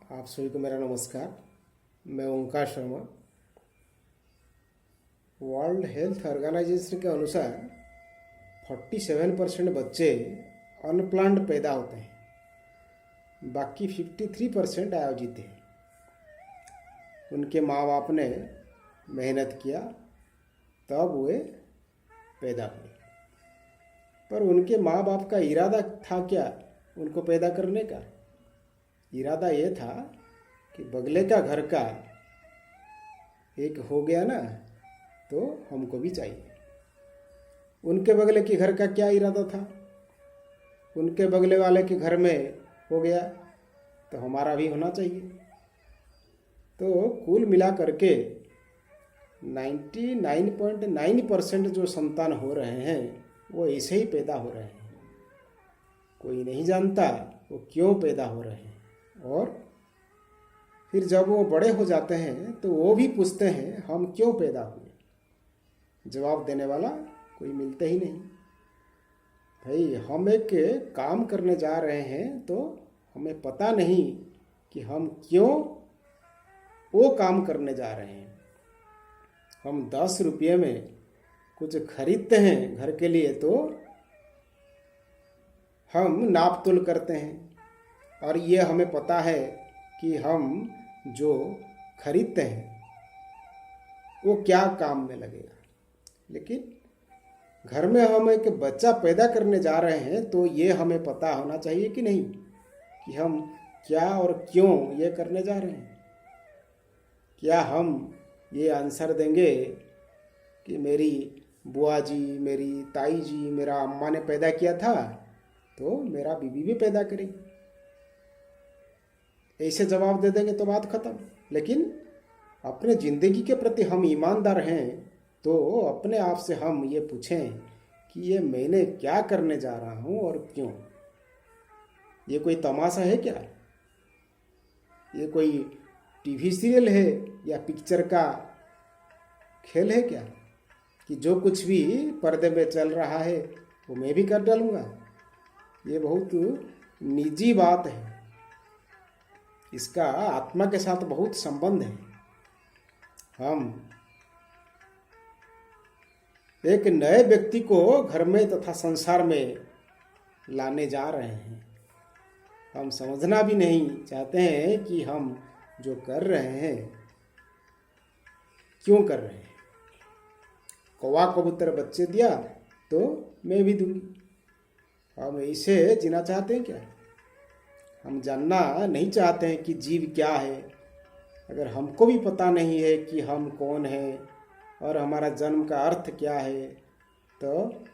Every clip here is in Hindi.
आप सभी को मेरा नमस्कार। मैं ओंकार शर्मा। वर्ल्ड हेल्थ ऑर्गेनाइजेशन के अनुसार 47% बच्चे अनप्लान्ड पैदा होते हैं, बाकी 53% आयोजित हैं। उनके माँ बाप ने मेहनत किया तब वे पैदा हुए, पर उनके माँ बाप का इरादा था क्या उनको पैदा करने का? इरादा ये था कि बगले का घर का एक हो गया ना, तो हमको भी चाहिए। उनके बगले के घर का क्या इरादा था? उनके बगले वाले के घर में हो गया तो हमारा भी होना चाहिए। तो कुल मिला करके 99.9% जो संतान हो रहे हैं वो ऐसे ही पैदा हो रहे हैं। कोई नहीं जानता वो क्यों पैदा हो रहे हैं, और फिर जब वो बड़े हो जाते हैं तो वो भी पूछते हैं हम क्यों पैदा हुए। जवाब देने वाला कोई मिलते ही नहीं। भाई, हम एक काम करने जा रहे हैं तो हमें पता नहीं कि हम क्यों वो काम करने जा रहे हैं। हम 10 रुपये में कुछ खरीदते हैं घर के लिए तो हम नाप तोल करते हैं, और ये हमें पता है कि हम जो खरीदते हैं वो क्या काम में लगेगा। लेकिन घर में हम एक बच्चा पैदा करने जा रहे हैं तो ये हमें पता होना चाहिए कि नहीं कि हम क्या और क्यों ये करने जा रहे हैं। क्या हम ये आंसर देंगे कि मेरी बुआ जी, मेरी ताई जी, मेरा अम्मा ने पैदा किया था तो मेरा बीबी भी पैदा करेगी, ऐसे जवाब दे देंगे तो बात खत्म। लेकिन अपने ज़िंदगी के प्रति हम ईमानदार हैं तो अपने आप से हम ये पूछें कि ये मैंने क्या करने जा रहा हूँ और क्यों। ये कोई तमाशा है क्या? ये कोई टीवी सीरियल है या पिक्चर का खेल है क्या कि जो कुछ भी पर्दे में चल रहा है वो मैं भी कर डालूँगा? ये बहुत निजी बात है, इसका आत्मा के साथ बहुत संबंध है। हम एक नए व्यक्ति को घर में तथा संसार में लाने जा रहे हैं। हम समझना भी नहीं चाहते हैं कि हम जो कर रहे हैं क्यों कर रहे हैं। कौवा कबूतर बच्चे दिया तो मैं भी दूंगी। हम ऐसे जीना चाहते हैं क्या? हम जानना नहीं चाहते हैं कि जीव क्या है। अगर हमको भी पता नहीं है कि हम कौन हैं और हमारा जन्म का अर्थ क्या है, तो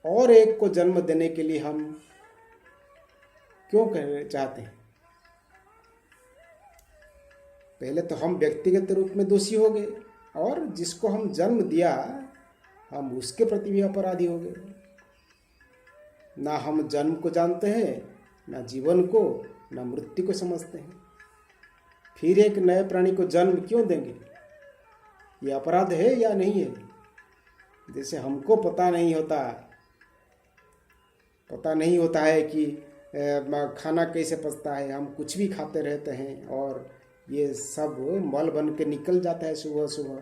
और एक को जन्म देने के लिए हम क्यों करना चाहते हैं? पहले तो हम व्यक्तिगत रूप में दोषी हो गए, और जिसको हम जन्म दिया हम उसके प्रति भी अपराधी हो गए। ना हम जन्म को जानते हैं, ना जीवन को, ना मृत्यु को समझते हैं। फिर एक नए प्राणी को जन्म क्यों देंगे? ये अपराध है या नहीं है? जैसे हमको पता नहीं होता है कि खाना कैसे पचता है। हम कुछ भी खाते रहते हैं और ये सब मल बन के निकल जाता है सुबह सुबह।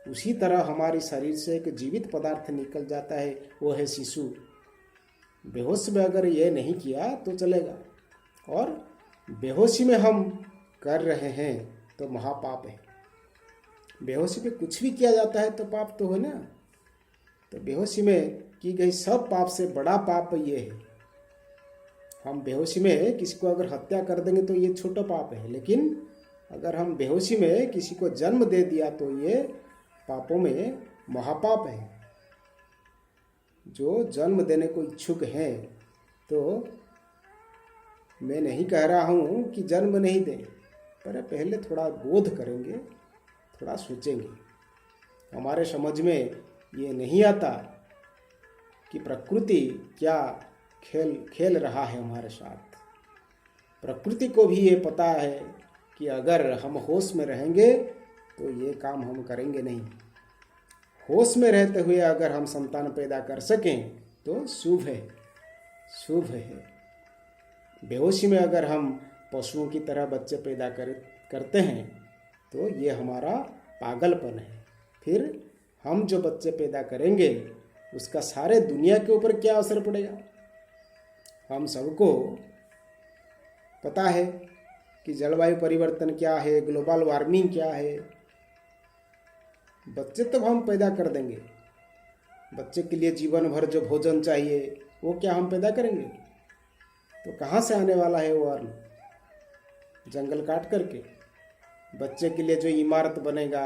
उसी तरह हमारी शरीर से एक जीवित पदार्थ निकल जाता है, वो है शिशु। बेहोश में अगर ये नहीं किया तो चलेगा, और बेहोशी में हम कर रहे हैं तो महापाप है। बेहोशी में कुछ भी किया जाता है तो पाप तो है ना। तो बेहोशी में की गई सब पाप से बड़ा पाप ये है। हम बेहोशी में किसी को अगर हत्या कर देंगे तो ये छोटा पाप है, लेकिन अगर हम बेहोशी में किसी को जन्म दे दिया तो ये पापों में महापाप है। जो जन्म देने को इच्छुक हैं, तो मैं नहीं कह रहा हूँ कि जन्म नहीं दें, पर पहले थोड़ा बोध करेंगे, थोड़ा सोचेंगे। हमारे समझ में ये नहीं आता कि प्रकृति क्या खेल रहा है हमारे साथ। प्रकृति को भी ये पता है कि अगर हम होश में रहेंगे तो ये काम हम करेंगे नहीं। होश में रहते हुए अगर हम संतान पैदा कर सकें तो शुभ है। बेहोशी में अगर हम पशुओं की तरह बच्चे पैदा करते हैं तो ये हमारा पागलपन है। फिर हम जो बच्चे पैदा करेंगे उसका सारे दुनिया के ऊपर क्या असर पड़ेगा। हम सबको पता है कि जलवायु परिवर्तन क्या है, ग्लोबल वार्मिंग क्या है। बच्चे तब हम पैदा कर देंगे, बच्चे के लिए जीवन भर जो भोजन चाहिए वो क्या हम पैदा करेंगे? तो कहाँ से आने वाला है वो अन्न? जंगल काट करके। बच्चे के लिए जो इमारत बनेगा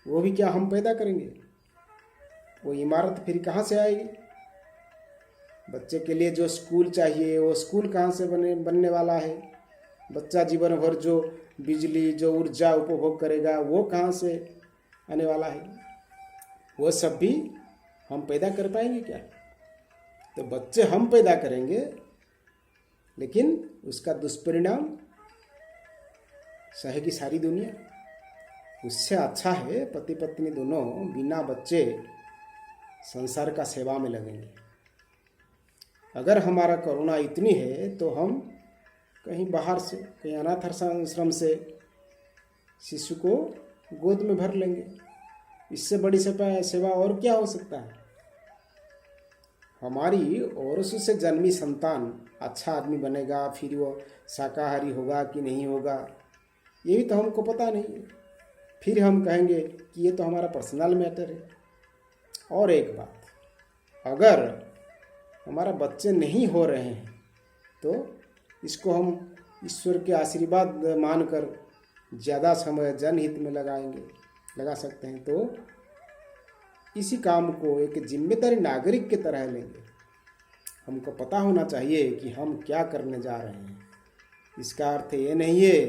वो भी क्या हम पैदा करेंगे? वो इमारत फिर कहाँ से आएगी? बच्चे के लिए जो स्कूल चाहिए वो स्कूल कहाँ से बनने वाला है? बच्चा जीवन भर जो बिजली, जो ऊर्जा उपभोग करेगा वो कहाँ से आने वाला है? वो सब भी हम पैदा कर पाएंगे क्या? तो बच्चे हम पैदा करेंगे, लेकिन उसका दुष्परिणाम सहेगी सारी दुनिया। उससे अच्छा है पति पत्नी दोनों बिना बच्चे संसार का सेवा में लगेंगे। अगर हमारा करुणा इतनी है तो हम कहीं बाहर से, कहीं अनाथ आश्रम से शिशु को गोद में भर लेंगे। इससे बड़ी सेवा और क्या हो सकता है? हमारी औरस से जन्मी संतान अच्छा आदमी बनेगा, फिर वो शाकाहारी होगा कि नहीं होगा ये भी तो हमको पता नहीं है। फिर हम कहेंगे कि ये तो हमारा पर्सनल मैटर है। और एक बात, अगर हमारा बच्चे नहीं हो रहे हैं तो इसको हम ईश्वर के आशीर्वाद मानकर ज़्यादा समय जनहित में लगा सकते हैं। तो इसी काम को एक जिम्मेदारी नागरिक की तरह लेंगे। हमको पता होना चाहिए कि हम क्या करने जा रहे हैं। इसका अर्थ ये नहीं है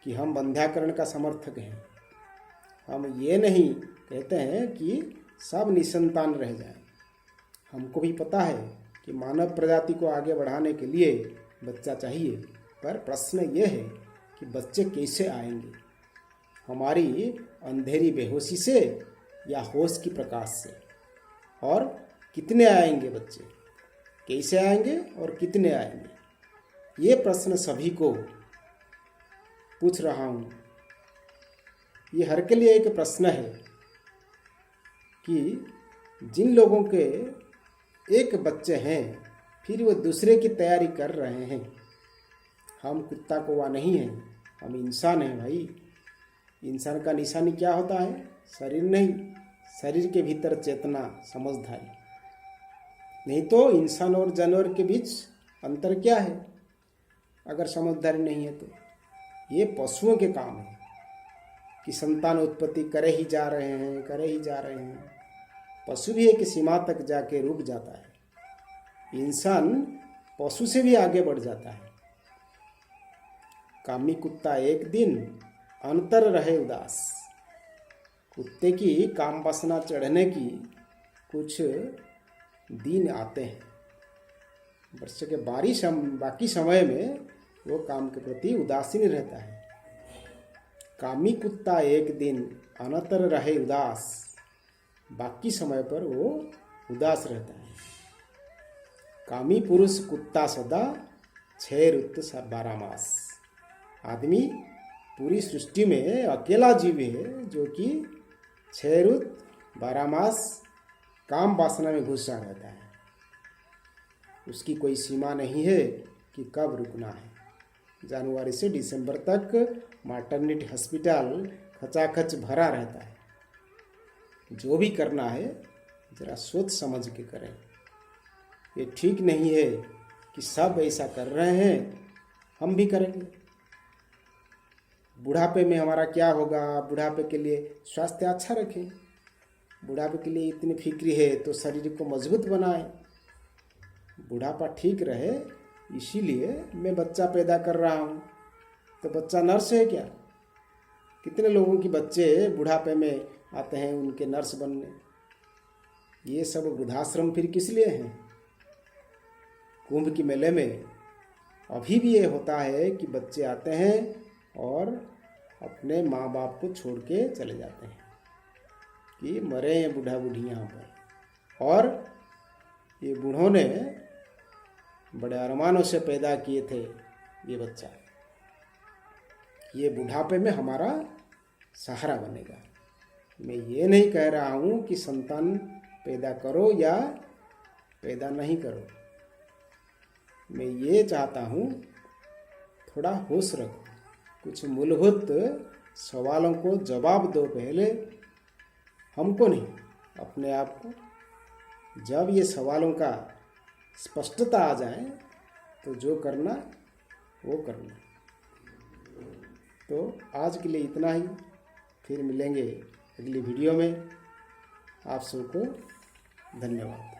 कि हम बंध्याकरण का समर्थक हैं। हम ये नहीं कहते हैं कि सब निसंतान रह जाएं। हमको भी पता है कि मानव प्रजाति को आगे बढ़ाने के लिए बच्चा चाहिए, पर प्रश्न ये है कि बच्चे कैसे आएंगे? हमारी अंधेरी बेहोशी से या होश की प्रकाश से? और कितने आएंगे बच्चे? कैसे आएंगे और कितने आएंगे? ये प्रश्न सभी को पूछ रहा हूँ। ये हर के लिए एक प्रश्न है कि जिन लोगों के एक बच्चे हैं फिर वो दूसरे की तैयारी कर रहे हैं। हम कुत्ता कौवा नहीं हैं, हम इंसान हैं भाई। इंसान का निशानी क्या होता है? शरीर नहीं, शरीर के भीतर चेतना, समझदारी। नहीं तो इंसान और जानवर के बीच अंतर क्या है अगर समझदारी नहीं है? तो ये पशुओं के काम है कि संतान उत्पत्ति करे ही जा रहे हैं। पशु भी एक सीमा तक जाके रुक जाता है। इंसान पशु से भी आगे बढ़ जाता है। कामी कुत्ता एक दिन अंतर रहे उदास। कुत्ते की काम वासना चढ़ने की कुछ दिन आते हैं। वर्ष के बाकी समय में वो काम के प्रति उदासीन रहता है। कामी कुत्ता एक दिन अनतर रहे उदास, बाकी समय पर वो उदास रहता है। कामी पुरुष कुत्ता सदा 6 ऋतु 12 मास। आदमी पूरी सृष्टि में अकेला जीव है जो कि 6 ऋतु 12 मास काम वासना में घुसा रहता है। उसकी कोई सीमा नहीं है कि कब रुकना है। जनवरी से दिसंबर तक मैटरनिटी हॉस्पिटल खचाखच भरा रहता है। जो भी करना है जरा सोच समझ के करें। ये ठीक नहीं है कि सब ऐसा कर रहे हैं हम भी करेंगे। बुढ़ापे में हमारा क्या होगा? बुढ़ापे के लिए स्वास्थ्य अच्छा रखें। बुढ़ापे के लिए इतनी फिक्री है तो शरीर को मजबूत बनाएं। बुढ़ापा ठीक रहे इसीलिए मैं बच्चा पैदा कर रहा हूँ। तो बच्चा नर्स है क्या? कितने लोगों की बच्चे बुढ़ापे में आते हैं उनके नर्स बनने। ये सब वृद्धाश्रम फिर किस लिए हैं? कुंभ के मेले में अभी भी ये होता है कि बच्चे आते हैं और अपने माँ बाप को छोड़ के चले जाते हैं कि मरे हैं बूढ़ा बूढ़ी यहाँ पर। और ये बूढ़ों ने बड़े अरमानों से पैदा किए थे ये बच्चा, ये बुढ़ापे में हमारा सहारा बनेगा। मैं ये नहीं कह रहा हूँ कि संतान पैदा करो या पैदा नहीं करो, मैं ये चाहता हूँ थोड़ा होश रखो, कुछ मूलभूत सवालों को जवाब दो पहले, हमको नहीं अपने आप को। जब ये सवालों का स्पष्टता आ जाए तो जो करना वो करना। तो आज के लिए इतना ही, फिर मिलेंगे अगली वीडियो में। आप सबको धन्यवाद।